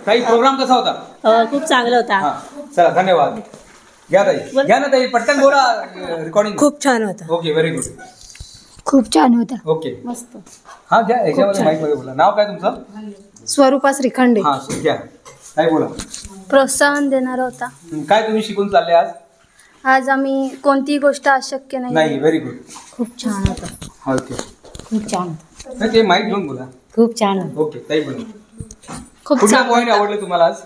ताई प्रोग्राम कसा होता? खूप चांगला होता. हा चला धन्यवाद. घ्या ताई, घ्या ना ताई, पटकन बोला. रेकॉर्डिंग खूप छान होता. Okay, very good. खूप छान होता. ओके मस्त. हा घ्या, याच्यामध्ये माईक मध्ये बोला. नाव काय तुमचं? स्वरूपा श्रीखंडे. हा घ्या काय बोला. प्रोत्साहन देणारा होता. काय तुम्ही शिकून चालले आज? आज आम्ही कोणतीही गोष्ट अशक्य नाही. Very good. खूप छान होता. ओके, खूप छान होता. नाही ते माईक घेऊन बोला. खूप छान होता. ओके ताई बोला. खूप कुठला छान. पॉईंट आवडले तुम्हाला आज?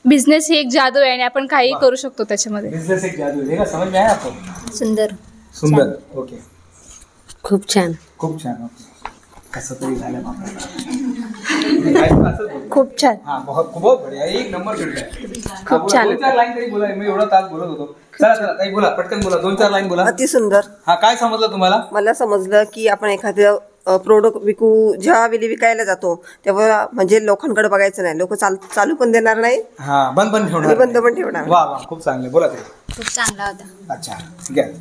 बिझनेस ही एक जादू आहे आणि आपण काही करू शकतो त्याच्यामध्ये. बिझनेस एक जादू है ना, समझ में आया आपको? सुंदर. सुंदर. ओके, खूप छान. खूप छान. ओके, कसं तरी झालं खूप छान. हा बहुत बढिया, एक नंबर केलं. खूप छान. 2-4 लाईन तरी बोला. मी एवढा तास बोलत होतो. चला चला ताई बोला, पटकन बोला, 2-4 लाईन बोला. अति सुंदर. हा काय समजलं तुम्हाला? मला समजलं की आपण एखादं प्रोडक्ट विकू, जेव्हा वेळी विकायला जातो तेव्हा म्हणजे लोकांकडे बघायचं नाही. लोक चालू पण देणार नाही, हा बंद पण ठेवणार, आणि बंद पण ठेवणार. वाह वाह, खूप चांगले. बोला ताई. खूप चांगला होता. अच्छा ठीक है.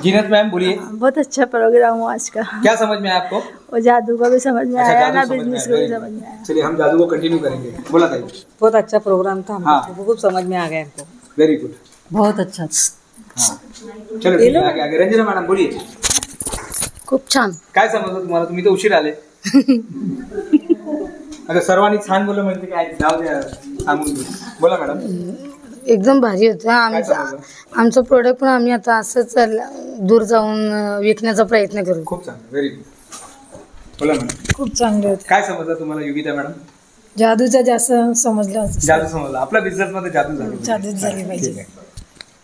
जीनत मैम बोलिए. बहुत अच्छा प्रोग्राम हुआ आज का. क्या समझ में आया आपको? वो जादू का भी समझ में अच्छा, आया जादू ना, समझ में बिजनेस आया. का भी समझ में आया. चलिए हम जादू को कंटिन्यू करेंगे. बोला ताई. बहुत अच्छा प्रोग्राम था. हाँ. हमको खूप समझ में आ गया हमको. Very good. बहुत अच्छा. हाँ चलो ठीक है, आगे आगे. रंजना मॅडम बोलिए. खूप छान. काय समजलं तुम्हाला? तुम्ही तर उशीर आले. आता सर्वांनी छान बोललं म्हणजे काय, जाऊ द्या सांगून देऊ. बोला मॅडम. एकदम भारी होतं. काय समजलं? आमचं प्रोडक्ट पण आम्ही आता असंच दूर जाऊन विकण्याचा प्रयत्न करू. खूप चांगलं. Very good. बोला मॅडम. खूप चांगले होते. काय समजलं तुम्हाला योगिता मॅडम? जादूचा जास्त समजलं. जादू समजला. आपल्या बिझनेस मध्ये जादू झाली. जादूच झाली पाहिजे. ठीक आहे.